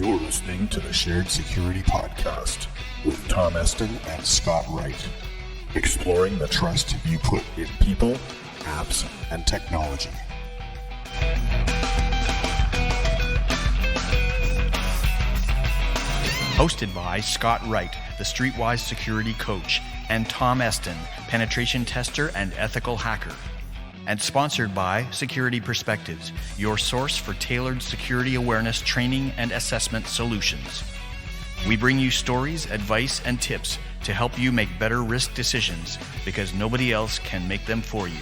You're listening to the Shared Security Podcast with Tom Eston and Scott Wright, exploring the trust you put in people, apps, and technology. Hosted by Scott Wright, the Streetwise Security Coach, and Tom Eston, penetration tester and ethical hacker. And sponsored by Security Perspectives, your source for tailored security awareness training and assessment solutions. We bring you stories, advice, and tips to help you make better risk decisions because nobody else can make them for you.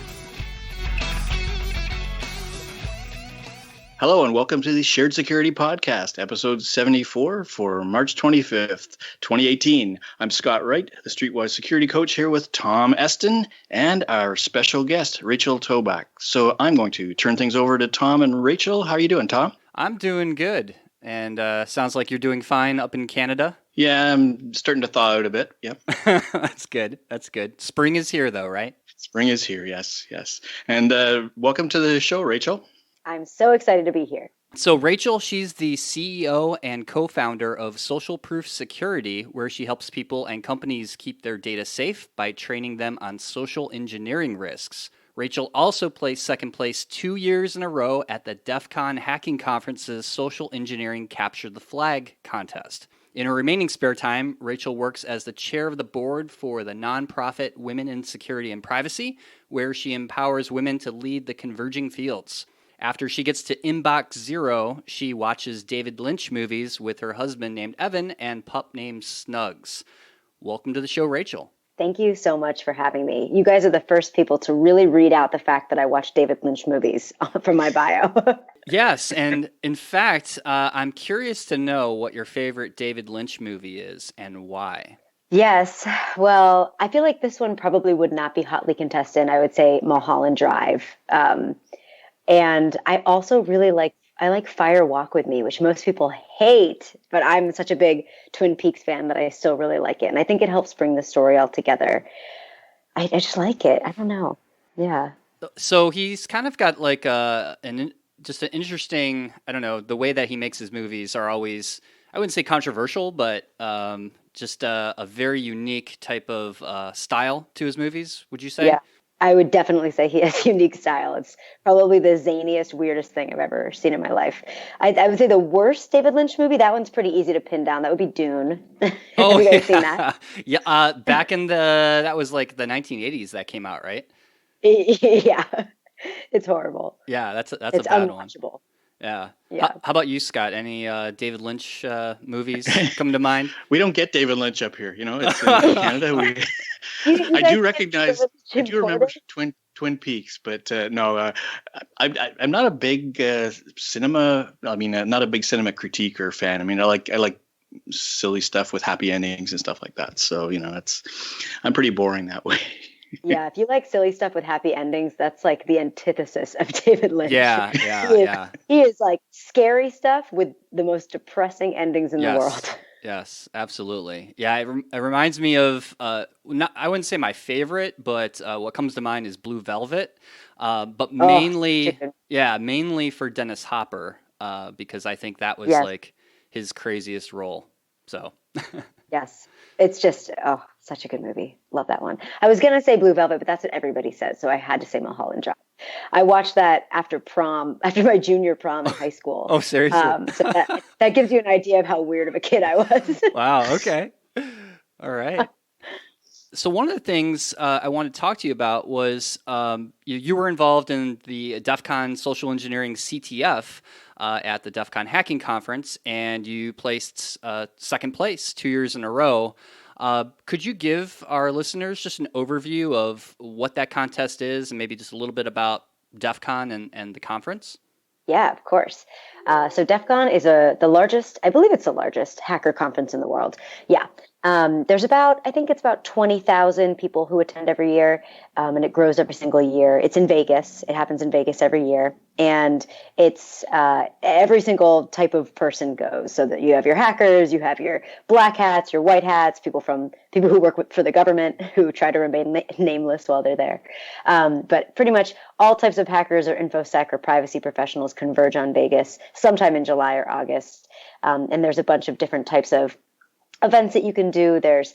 Hello and welcome to the Shared Security Podcast, episode 74 for March 25th, 2018. I'm Scott Wright, the Streetwise Security Coach, here with Tom Eston and our special guest, Rachel Tobac. So I'm going to turn things over to Tom and Rachel. How are you doing, Tom? I'm doing good. And sounds like you're doing fine up in Canada. Yeah, I'm starting to thaw out a bit. Yep. That's good. That's good. Spring is here, though, right? Spring is here, yes. And welcome to the show, Rachel. I'm so excited to be here. So Rachel, she's the CEO and co-founder of SocialProof Security, where she helps people and companies keep their data safe by training them on social engineering risks. Rachel also placed second place 2 years in a row at the DEF CON Hacking Conference's Social Engineering Capture the Flag contest. In her remaining spare time, Rachel works as the chair of the board for the nonprofit Women in Security and Privacy, where she empowers women to lead the converging fields. After she gets to Inbox Zero, she watches David Lynch movies with her husband named Evan and pup named Snugs. Welcome to the show, Rachel. Thank you so much for having me. You guys are the first people to really read out the fact that I watch David Lynch movies from my bio. Yes, and in fact, I'm curious to know what your favorite David Lynch movie is and why. Yes, well, I feel like this one probably would not be hotly contested. I would say Mulholland Drive. And I also really like Fire Walk With Me, which most people hate, but I'm such a big Twin Peaks fan that I still really like it. And I think it helps bring the story all together. I just like it. I don't know. Yeah. So he's kind of got like just an interesting, I don't know, the way that he makes his movies are always, I wouldn't say controversial, but just a very unique type of style to his movies, would you say? Yeah. I would definitely say he has unique style. It's probably the zaniest, weirdest thing I've ever seen in my life. I would say the worst David Lynch movie, that one's pretty easy to pin down. That would be Dune. Oh, have you guys seen that? Yeah, back in that was like the 1980s that came out, right? Yeah, it's horrible. Yeah, that's It's a bad unwatchable. one. Yeah. Yeah. How about you, Scott? Any David Lynch movies come to mind? We don't get David Lynch up here. You know, it's in Canada. I do recognize. I do remember Twin Peaks, but no, I'm not a big cinema. I mean, not a big cinema critique or fan. I mean, I like silly stuff with happy endings and stuff like that. So you know, I'm pretty boring that way. Yeah, if you like silly stuff with happy endings, that's like the antithesis of David Lynch. Yeah. He is like scary stuff with the most depressing endings in the world. Yes, absolutely. Yeah, it reminds me of, I wouldn't say my favorite, but what comes to mind is Blue Velvet, but mainly for Dennis Hopper, because I think that was like his craziest role. So. Yes, it's just, such a good movie. Love that one. I was going to say Blue Velvet, but that's what everybody says, so I had to say Mulholland Drive. I watched that after my junior prom in high school. Oh, seriously? So that gives you an idea of how weird of a kid I was. Wow, okay. All right. So one of the things I wanted to talk to you about was you were involved in the DEF CON Social Engineering CTF at the DEF CON Hacking Conference, and you placed second place 2 years in a row. Could you give our listeners just an overview of what that contest is and maybe just a little bit about DEF CON and the conference? Yeah, of course. So DEF CON is the largest, I believe it's the largest hacker conference in the world. Yeah. There's about, I think it's about 20,000 people who attend every year, and it grows every single year. It's in Vegas. It happens in Vegas every year. And it's every single type of person goes. So that you have your hackers, you have your black hats, your white hats, people who work for the government who try to remain nameless while they're there. But pretty much all types of hackers or infosec or privacy professionals converge on Vegas sometime in July or August. And there's a bunch of different types of events that you can do. There's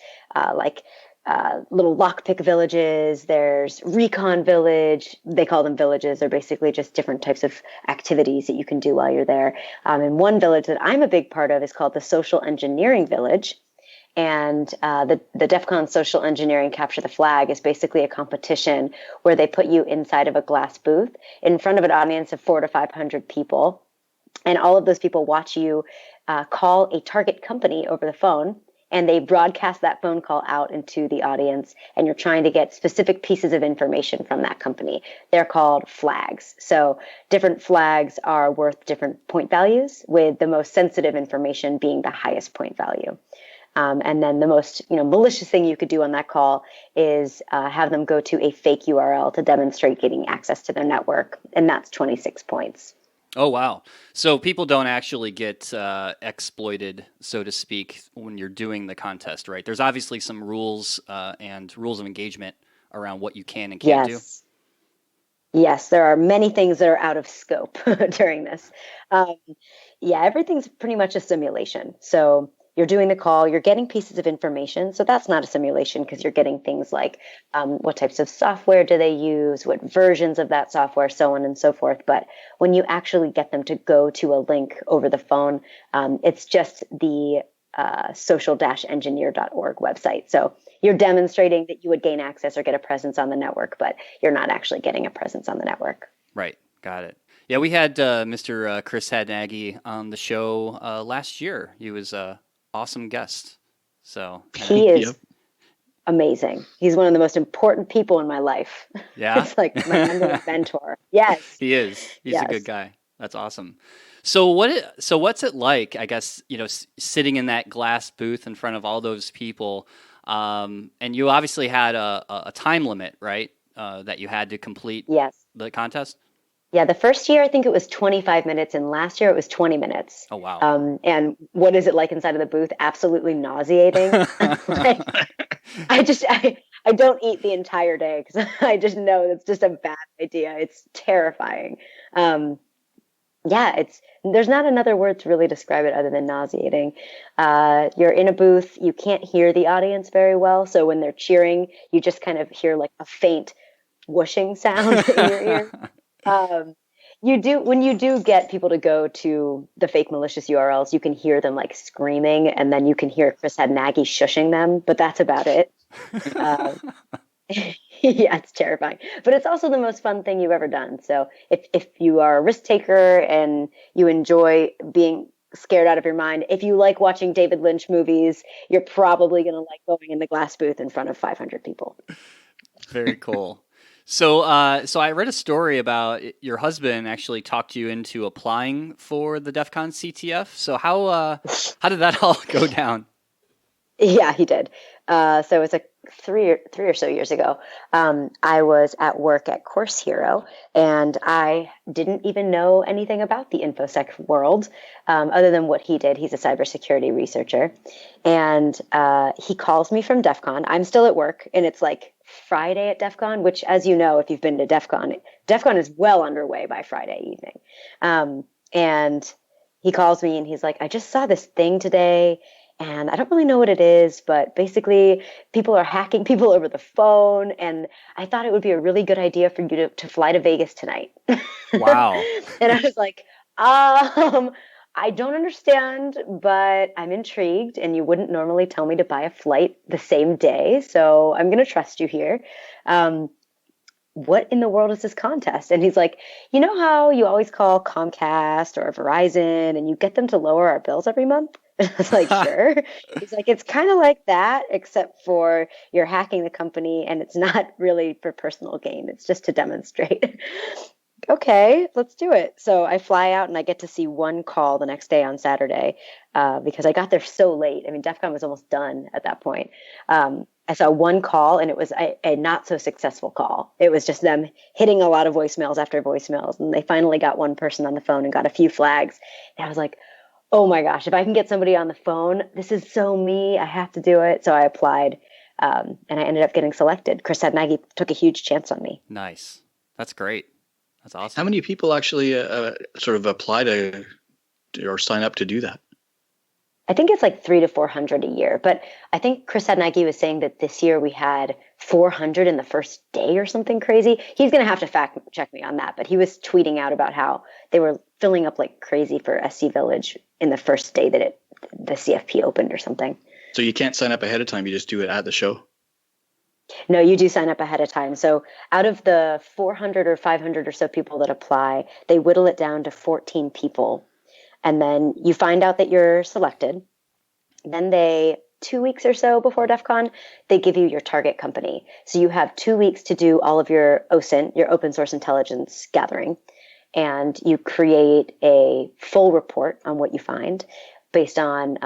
little lockpick villages. There's recon village. They call them villages. They're basically just different types of activities that you can do while you're there. And one village that I'm a big part of is called the Social Engineering Village. And the DEF CON Social Engineering Capture the Flag is basically a competition where they put you inside of a glass booth in front of an audience of 400 to 500 people. And all of those people watch you call a target company over the phone, and they broadcast that phone call out into the audience, and you're trying to get specific pieces of information from that company. They're called flags. So different flags are worth different point values, with the most sensitive information being the highest point value. And then the most malicious thing you could do on that call is have them go to a fake URL to demonstrate getting access to their network, and that's 26 points. Oh, wow. So people don't actually get exploited, so to speak, when you're doing the contest, right? There's obviously some rules and rules of engagement around what you can and can't do. Yes, there are many things that are out of scope during this. Everything's pretty much a simulation. So you're doing the call, you're getting pieces of information. So that's not a simulation because you're getting things like what types of software do they use, what versions of that software, so on and so forth. But when you actually get them to go to a link over the phone, it's just the social-engineer.org website. So you're demonstrating that you would gain access or get a presence on the network, but you're not actually getting a presence on the network. Right. Got it. Yeah, we had Mr. Chris Hadnagy on the show last year. He was awesome guest. So he is amazing. He's one of the most important people in my life. Yeah. It's like my number one mentor. Yes. He is. He's a good guy. That's awesome. So what's it like, I guess, sitting in that glass booth in front of all those people? And you obviously had a time limit, right? That you had to complete the contest? Yeah, the first year I think it was 25 minutes, and last year it was 20 minutes. Oh, wow. And what is it like inside of the booth? Absolutely nauseating. I don't eat the entire day because I just know it's just a bad idea. It's terrifying. There's not another word to really describe it other than nauseating. You're in a booth, you can't hear the audience very well, so when they're cheering, you just kind of hear like a faint whooshing sound in your ear. When you do get people to go to the fake malicious URLs, you can hear them like screaming, and then you can hear Chris Hadnagy shushing them, but that's about it. Yeah, it's terrifying, but it's also the most fun thing you've ever done. So if you are a risk taker and you enjoy being scared out of your mind, if you like watching David Lynch movies, you're probably going to like going in the glass booth in front of 500 people. Very cool. So I read a story about your husband actually talked you into applying for the DEF CON CTF. So how did that all go down? Yeah, he did. So it's three or so years ago. I was at work at Course Hero, and I didn't even know anything about the InfoSec world other than what he did. He's a cybersecurity researcher, and he calls me from DEF CON. I'm still at work, and it's like Friday at DEF CON, which, as you know, if you've been to DEF CON is well underway by Friday evening. And he calls me, and he's like, I just saw this thing today, and I don't really know what it is, but basically people are hacking people over the phone, and I thought it would be a really good idea for you to fly to Vegas tonight. Wow. And I was like, I don't understand, but I'm intrigued, and you wouldn't normally tell me to buy a flight the same day, so I'm going to trust you here. What in the world is this contest? And he's like, you know how you always call Comcast or Verizon and you get them to lower our bills every month? I was like, sure. He's like, it's kind of like that, except for you're hacking the company and it's not really for personal gain. It's just to demonstrate. okay, let's do it. So I fly out and I get to see one call the next day on Saturday because I got there so late. I mean, DEF CON was almost done at that point. I saw one call and it was a not so successful call. It was just them hitting a lot of voicemails after voicemails. And they finally got one person on the phone and got a few flags. And I was like, oh my gosh, if I can get somebody on the phone, this is so me. I have to do it. So I applied and I ended up getting selected. Chris Nagy took a huge chance on me. Nice. That's great. That's awesome. How many people actually sort of apply to or sign up to do that? I think it's like 300 to 400 a year. But I think Chris Nagy was saying that this year we had 400 in the first day or something crazy. He's going to have to fact check me on that. But he was tweeting out about how they were filling up like crazy for SC Village in the first day that the CFP opened or something. So you can't sign up ahead of time. You just do it at the show. No, you do sign up ahead of time. So out of the 400 or 500 or so people that apply, they whittle it down to 14 people. And then you find out that you're selected. Then 2 weeks or so before DEF CON, they give you your target company. So you have 2 weeks to do all of your OSINT, your open source intelligence gathering. And you create a full report on what you find based on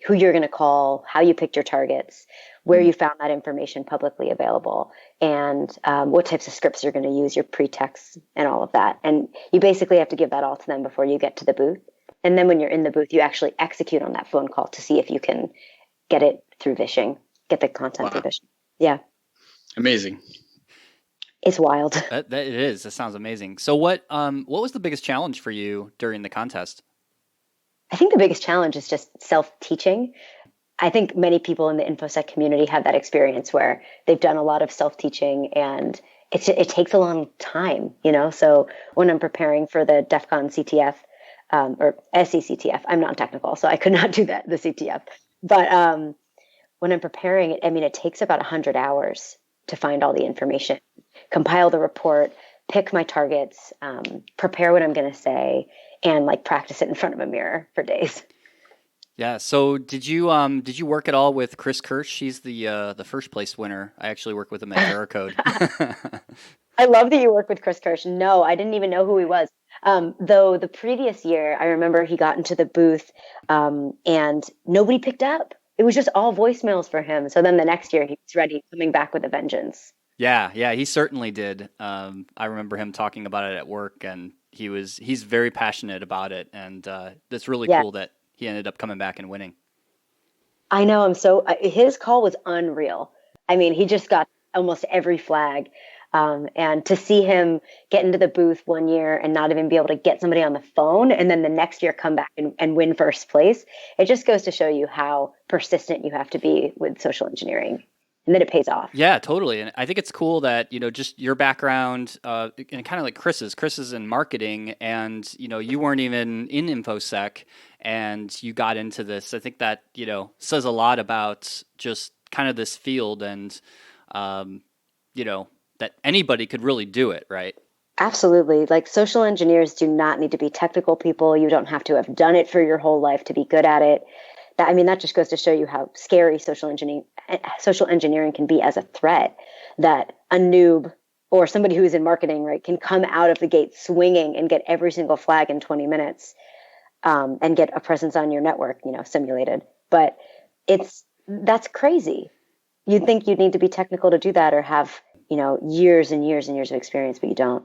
who you're going to call, how you picked your targets, where you found that information publicly available, and what types of scripts you're going to use, your pretexts and all of that. And you basically have to give that all to them before you get to the booth. And then when you're in the booth, you actually execute on that phone call to see if you can get it through vishing, get the content through vishing. Yeah. Amazing. It's wild. That it is. That sounds amazing. So what was the biggest challenge for you during the contest? I think the biggest challenge is just self-teaching. I think many people in the InfoSec community have that experience where they've done a lot of self-teaching and it takes a long time, you know? So when I'm preparing for the DEF CON CTF, or SECTF. I'm not technical, so I could not do that, the CTF. But when I'm preparing it, I mean, it takes about 100 hours to find all the information, compile the report, pick my targets, prepare what I'm going to say, and like practice it in front of a mirror for days. Yeah. So did you work at all with Chris Kirsch? She's the first place winner. I actually work with him at Veracode. I love that you work with Chris Kirsch. No, I didn't even know who he was. Though the previous year, I remember he got into the booth and nobody picked up. It was just all voicemails for him. So then the next year he was ready, coming back with a vengeance. Yeah, he certainly did. I remember him talking about it at work, and he's very passionate about it, and it's really cool that he ended up coming back and winning. I know. His call was unreal. I mean, he just got almost every flag. And to see him get into the booth one year and not even be able to get somebody on the phone, and then the next year come back and win first place, it just goes to show you how persistent you have to be with social engineering, and that it pays off. Yeah, totally. And I think it's cool that, just your background, and kind of like Chris's in marketing, and, you weren't even in InfoSec and you got into this. I think that, says a lot about just kind of this field and, that anybody could really do it, right? Absolutely. Like, social engineers do not need to be technical people. You don't have to have done it for your whole life to be good at it. That just goes to show you how scary social engineering can be as a threat, that a noob or somebody who's in marketing, right, can come out of the gate swinging and get every single flag in 20 minutes and get a presence on your network, simulated. But that's crazy. You'd think you'd need to be technical to do that or have years and years and years of experience, but you don't.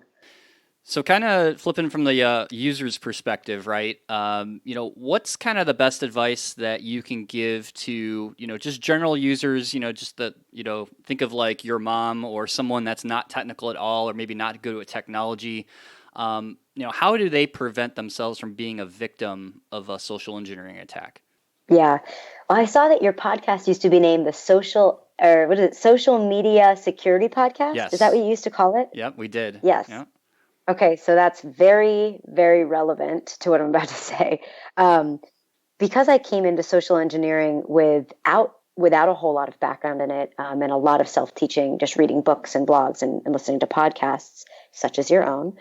So kind of flipping from the user's perspective, right? What's kind of the best advice that you can give to, just general users, just that, think of like your mom or someone that's not technical at all, or maybe not good with technology. How do they prevent themselves from being a victim of a social engineering attack? Yeah. Well, I saw that your podcast used to be named the Social Media Security Podcast. Yes. Is that what you used to call it? Yep, we did. Yes. Yep. Okay, so that's very, very relevant to what I'm about to say. Because I came into social engineering without a whole lot of background in it, and a lot of self-teaching, just reading books and blogs and listening to podcasts such as your own,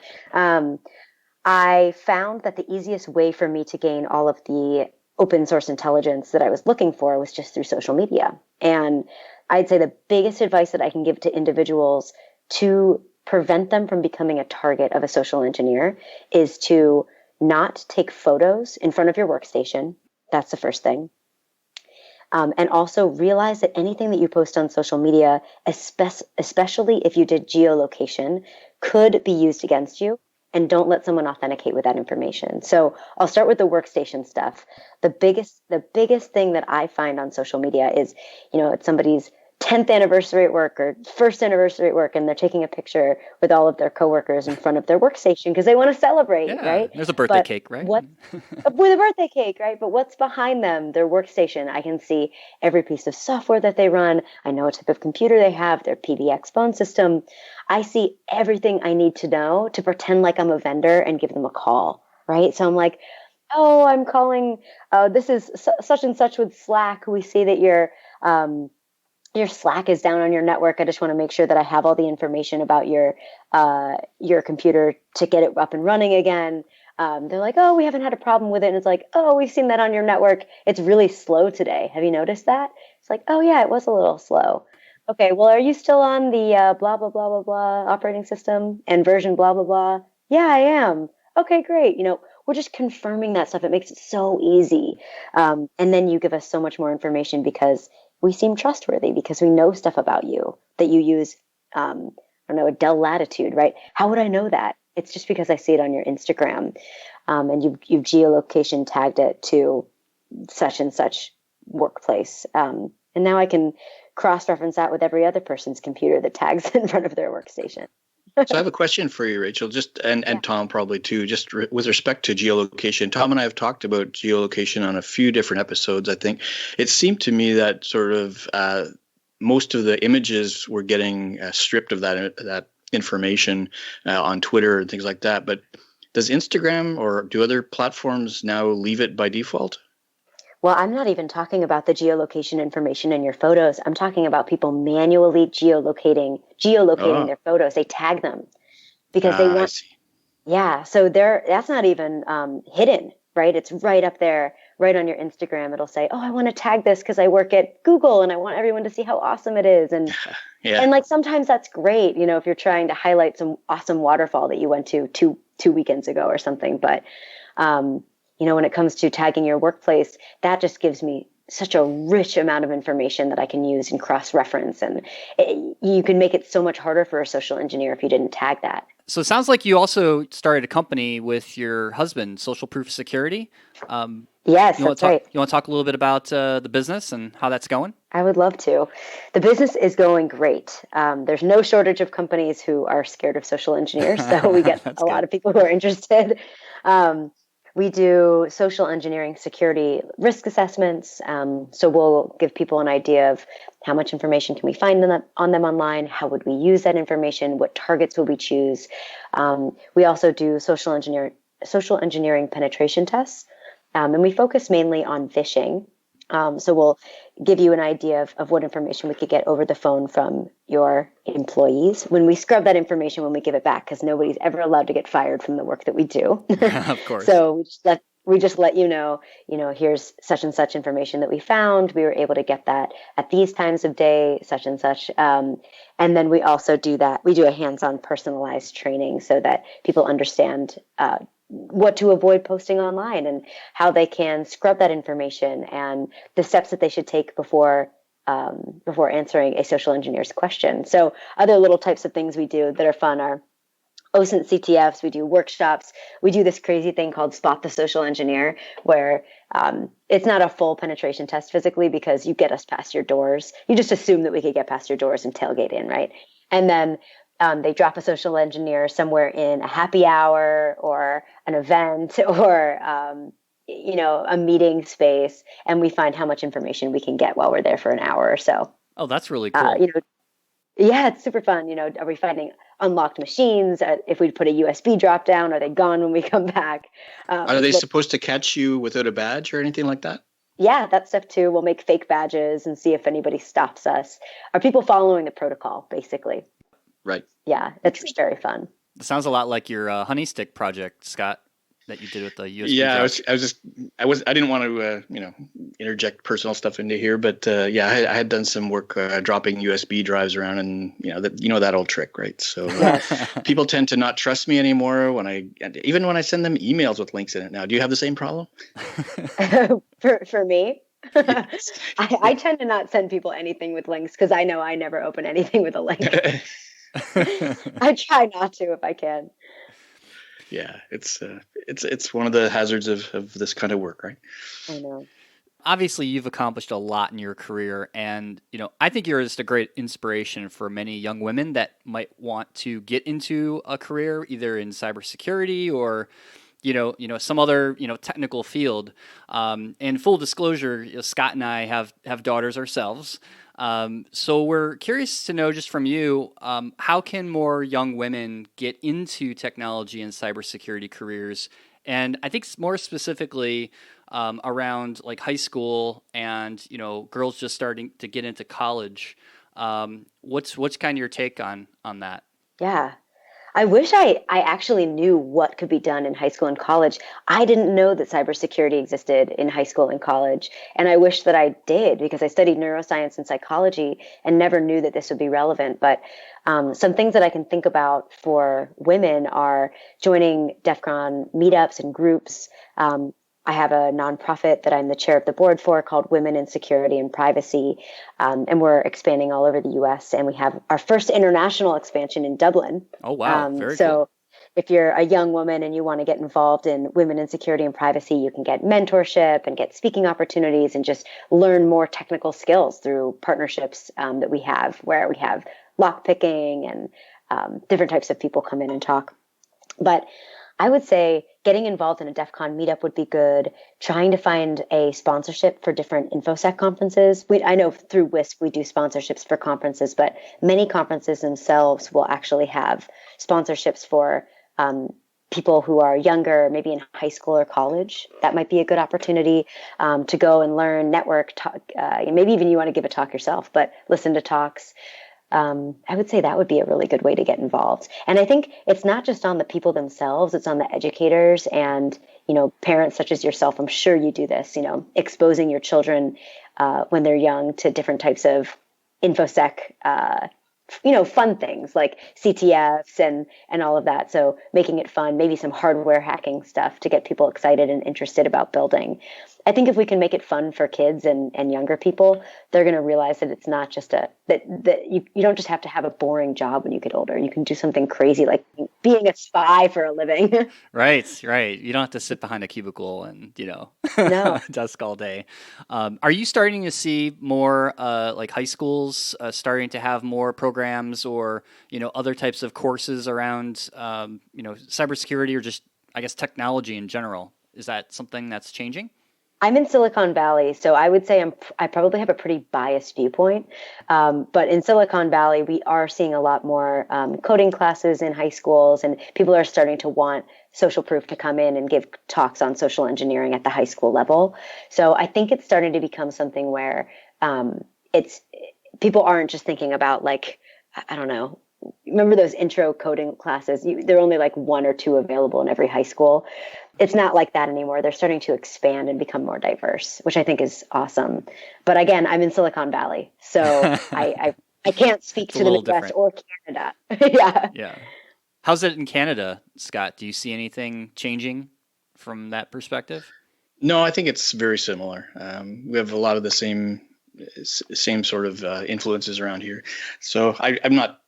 I found that the easiest way for me to gain all of the open source intelligence that I was looking for was just through social media. And I'd say the biggest advice that I can give to individuals to prevent them from becoming a target of a social engineer is to not take photos in front of your workstation. That's the first thing. And also realize that anything that you post on social media, especially if you did geolocation, could be used against you. And don't let someone authenticate with that information. So I'll start with the workstation stuff. The biggest thing that I find on social media is, it's somebody's 10th anniversary at work or first anniversary at work, and they're taking a picture with all of their coworkers in front of their workstation because they want to celebrate, right? There's a birthday cake, right? With a birthday cake, right? But what's behind them, their workstation? I can see every piece of software that they run. I know what type of computer they have, their PBX phone system. I see everything I need to know to pretend like I'm a vendor and give them a call, right? So I'm like, oh, I'm calling, this is such and such with Slack. We see that your Slack is down on your network. I just want to make sure that I have all the information about your computer to get it up and running again. They're like, oh, we haven't had a problem with it. And it's like, oh, we've seen that on your network. It's really slow today. Have you noticed that? It's like, oh yeah, it was a little slow. Okay, well, are you still on the blah, blah, blah, blah, blah operating system and version blah, blah, blah? Yeah, I am. Okay, great. We're just confirming that stuff. It makes it so easy. And then you give us so much more information because we seem trustworthy, because we know stuff about you that you use, a Dell Latitude, right? How would I know that? It's just because I see it on your Instagram, and you've geolocation tagged it to such and such workplace. And now I can cross-reference that with every other person's computer that tags in front of their workstation. So I have a question for you, Rachel, and Tom probably too, with respect to geolocation. Tom and I have talked about geolocation on a few different episodes, I think. It seemed to me that sort of most of the images were getting stripped of that information on Twitter and things like that. But does Instagram or do other platforms now leave it by default? Well, I'm not even talking about the geolocation information in your photos. I'm talking about people manually geolocating their photos. They tag them because they want. I see. Yeah, so that's not even hidden, right? It's right up there, right on your Instagram. It'll say, "Oh, I want to tag this because I work at Google and I want everyone to see how awesome it is." And and like sometimes that's great, if you're trying to highlight some awesome waterfall that you went to two weekends ago or something, but. When it comes to tagging your workplace, that just gives me such a rich amount of information that I can use and cross-reference. And you can make it so much harder for a social engineer if you didn't tag that. So it sounds like you also started a company with your husband, SocialProof Security. Yes, that's right. You want to talk a little bit about the business and how that's going? I would love to. The business is going great. There's no shortage of companies who are scared of social engineers, so we get a lot of people who are interested. We do social engineering security risk assessments. So we'll give people an idea of how much information can we find on them online, how would we use that information, what targets would we choose. We also do social engineering penetration tests, and we focus mainly on phishing. So we'll give you an idea of what information we could get over the phone from your employees when we scrub that information when we give it back, because nobody's ever allowed to get fired from the work that we do. Of course. So we just let you know, here's such and such information that we found. We were able to get that at these times of day, such and such. And then we also do a hands-on personalized training so that people understand what to avoid posting online and how they can scrub that information and the steps that they should take before answering a social engineer's question. So other little types of things we do that are fun are OSINT CTFs. We do workshops. We do this crazy thing called Spot the Social Engineer, where it's not a full penetration test physically because you get us past your doors. You just assume that we could get past your doors and tailgate in, right? And then they drop a social engineer somewhere in a happy hour or an event or, a meeting space, and we find how much information we can get while we're there for an hour or so. Oh, that's really cool. Yeah, it's super fun. Are we finding unlocked machines? If we put a USB drop down, are they gone when we come back? Are they supposed to catch you without a badge or anything like that? Yeah, that stuff too. We'll make fake badges and see if anybody stops us. Are people following the protocol, basically? Right. Yeah, it's very fun. It sounds a lot like your honey stick project, Scott. that you did with the USB Yeah, drive. I didn't want to, interject personal stuff into here, but yeah, I had done some work dropping USB drives around, and that old trick, right? So people tend to not trust me anymore even when I send them emails with links in it. Now, do you have the same problem? For me, Yes. I tend to not send people anything with links because I know I never open anything with a link. I try not to if I can. Yeah, it's one of the hazards of this kind of work, right? I know. Obviously, you've accomplished a lot in your career, and I think you're just a great inspiration for many young women that might want to get into a career either in cybersecurity or some other technical field. And full disclosure, Scott and I have daughters ourselves. So we're curious to know just from you, how can more young women get into technology and cybersecurity careers? And I think more specifically around like high school and girls just starting to get into college. What's kind of your take on that? Yeah. I wish I actually knew what could be done in high school and college. I didn't know that cybersecurity existed in high school and college. And I wish that I did because I studied neuroscience and psychology and never knew that this would be relevant. But some things that I can think about for women are joining DEF CON meetups and groups. I have a nonprofit that I'm the chair of the board for called Women in Security and Privacy. And we're expanding all over the US. And we have our first international expansion in Dublin. Oh, wow. Very so cool. if you're a young woman and you want to get involved in women in security and privacy, you can get mentorship and get speaking opportunities and just learn more technical skills through partnerships that we have, where we have lockpicking and different types of people come in and talk. But I would say getting involved in a DEF CON meetup would be good. Trying to find a sponsorship for different InfoSec conferences. I know through WISP we do sponsorships for conferences, but many conferences themselves will actually have sponsorships for people who are younger, maybe in high school or college. That might be a good opportunity to go and learn, network, talk. Maybe even you want to give a talk yourself, but listen to talks. I would say that would be a really good way to get involved. And I think it's not just on the people themselves, it's on the educators and, parents such as yourself. I'm sure you do this, exposing your children when they're young to different types of InfoSec, fun things like CTFs and all of that. So making it fun, maybe some hardware hacking stuff to get people excited and interested about building. I think if we can make it fun for kids and younger people, they're going to realize that it's not just that you don't just have to have a boring job when you get older. You can do something crazy like being a spy for a living. Right. You don't have to sit behind a cubicle and, No. desk all day. Are you starting to see more like high schools starting to have more programs or, other types of courses around, cybersecurity or just, I guess, technology in general? Is that something that's changing? I'm in Silicon Valley, so I would say I probably have a pretty biased viewpoint. But in Silicon Valley, we are seeing a lot more coding classes in high schools, and people are starting to want SocialProof to come in and give talks on social engineering at the high school level. So I think it's starting to become something where people aren't just thinking about like, I don't know, remember those intro coding classes? There are only like one or two available in every high school. It's not like that anymore. They're starting to expand and become more diverse, which I think is awesome. But again, I'm in Silicon Valley, so I can't speak to the Midwest or Canada. Yeah. How's it in Canada, Scott? Do you see anything changing from that perspective? No, I think it's very similar. We have a lot of the same sort of influences around here. So I'm not.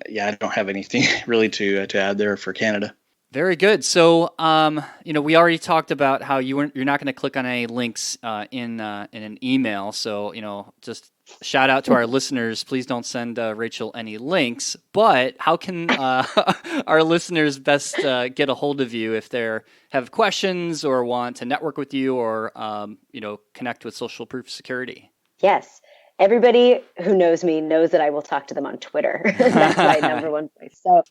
Yeah, I don't have anything really to add there for Canada. Very good. So, we already talked about how you're not going to click on any links in an email. So, just shout out to our listeners. Please don't send Rachel any links. But how can our listeners best get a hold of you if they have questions or want to network with you or connect with SocialProof Security? Yes. Everybody who knows me knows that I will talk to them on Twitter. That's my number one place. So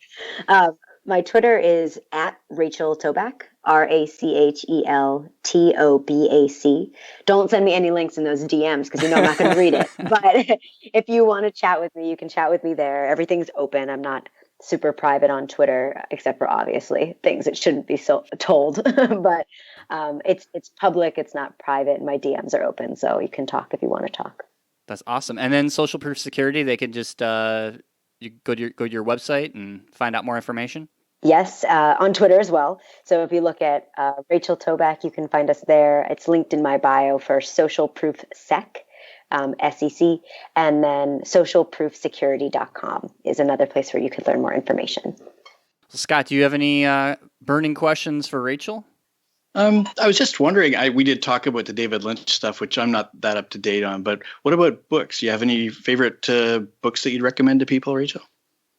my Twitter is at Rachel Tobac, RachelTobac. Don't send me any links in those DMs because I'm not going to read it. But if you want to chat with me, you can chat with me there. Everything's open. I'm not super private on Twitter, except for obviously things that shouldn't be so told. But it's public. It's not private. My DMs are open, so you can talk if you want to talk. That's awesome. And then Social Proof Security, they can just you go to your website and find out more information. Yes, on Twitter as well. So if you look at Rachel Tobac, you can find us there. It's linked in my bio for SocialProof Sec. SEC, and then SocialProofSecurity.com is another place where you could learn more information. Scott, do you have any burning questions for Rachel? I was just wondering, we did talk about the David Lynch stuff, which I'm not that up to date on, but what about books? Do you have any favorite books that you'd recommend to people, Rachel?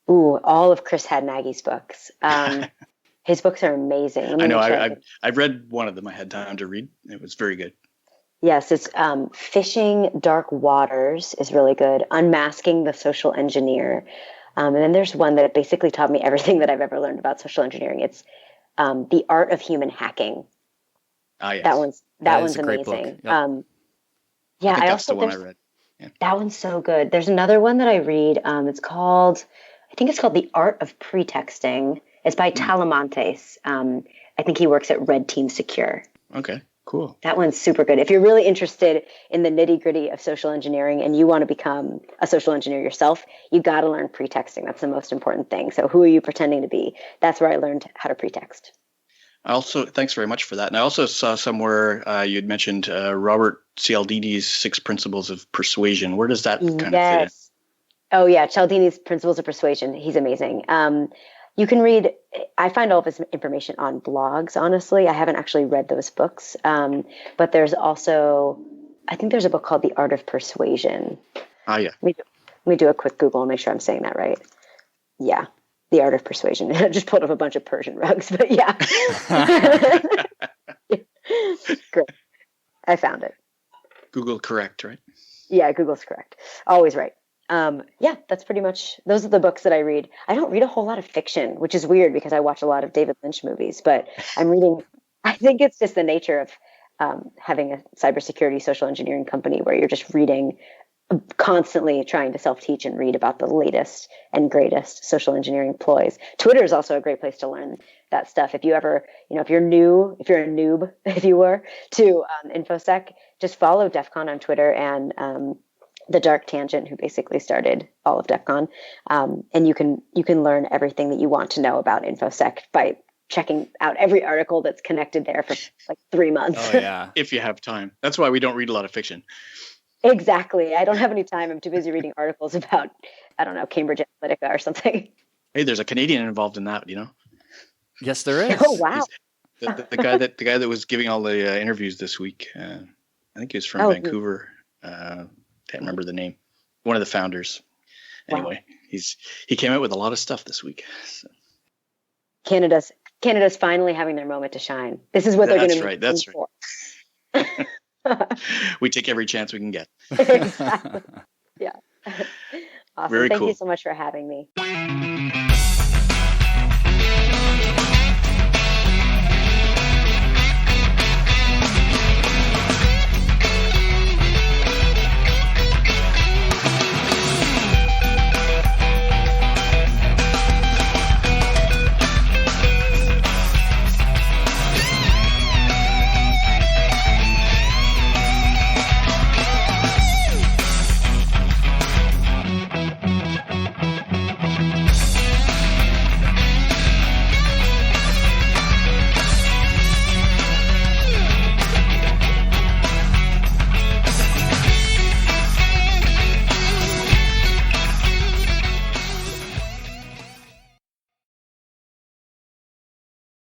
Ooh, all of Chris Hadnagy's books. His books are amazing. I know, I've read one of them. I had time to read. It was very good. Yes, it's Fishing Dark Waters is really good. Unmasking the Social Engineer. And then there's one that basically taught me everything that I've ever learned about social engineering. It's The Art of Human Hacking. Ah, yes. That one's a great amazing. book. Yep. Yeah, I think that's the one I read. Yeah. That one's so good. There's another one that I read. I think it's called The Art of Pretexting. It's by Talamantes. I think he works at Red Team Secure. Okay. Cool. That one's super good. If you're really interested in the nitty gritty of social engineering and you want to become a social engineer yourself, you got to learn pretexting. That's the most important thing. So who are you pretending to be? That's where I learned how to pretext. Thanks very much for that. And I also saw somewhere you had mentioned Robert Cialdini's 6 Principles of Persuasion. Where does that kind of fit in? Oh yeah, Cialdini's Principles of Persuasion. He's amazing. You can read, I find all of his information on blogs, honestly. I haven't actually read those books. But there's also, I think there's a book called The Art of Persuasion. Ah, yeah. Let me do a quick Google and make sure I'm saying that right. Yeah, The Art of Persuasion. I just pulled up a bunch of Persian rugs, but yeah. Great. I found it. Google correct, right? Yeah, Google's correct. Always right. Yeah, that's pretty much, those are the books that I read. I don't read a whole lot of fiction, which is weird because I watch a lot of David Lynch movies, but I think it's just the nature of having a cybersecurity social engineering company where you're just reading, constantly trying to self-teach and read about the latest and greatest social engineering ploys. Twitter is also a great place to learn that stuff. If you ever, if you're a noob, if you were, to InfoSec, just follow DEF CON on Twitter and the Dark Tangent, who basically started all of DEF CON. And you can learn everything that you want to know about InfoSec by checking out every article that's connected there for like 3 months. Oh, yeah. If you have time. That's why we don't read a lot of fiction. Exactly. I don't have any time. I'm too busy reading articles about, I don't know, Cambridge Analytica or something. Hey, there's a Canadian involved in that, Yes, there is. Oh, wow. The guy that was giving all the interviews this week. I think he was from Vancouver. Can't remember the name. One of the founders. Anyway, he came out with a lot of stuff this week. So. Canada's finally having their moment to shine. This is what they're going to do. That's right. We take every chance we can get. Exactly. Yeah. Awesome. Very Thank cool. you so much for having me.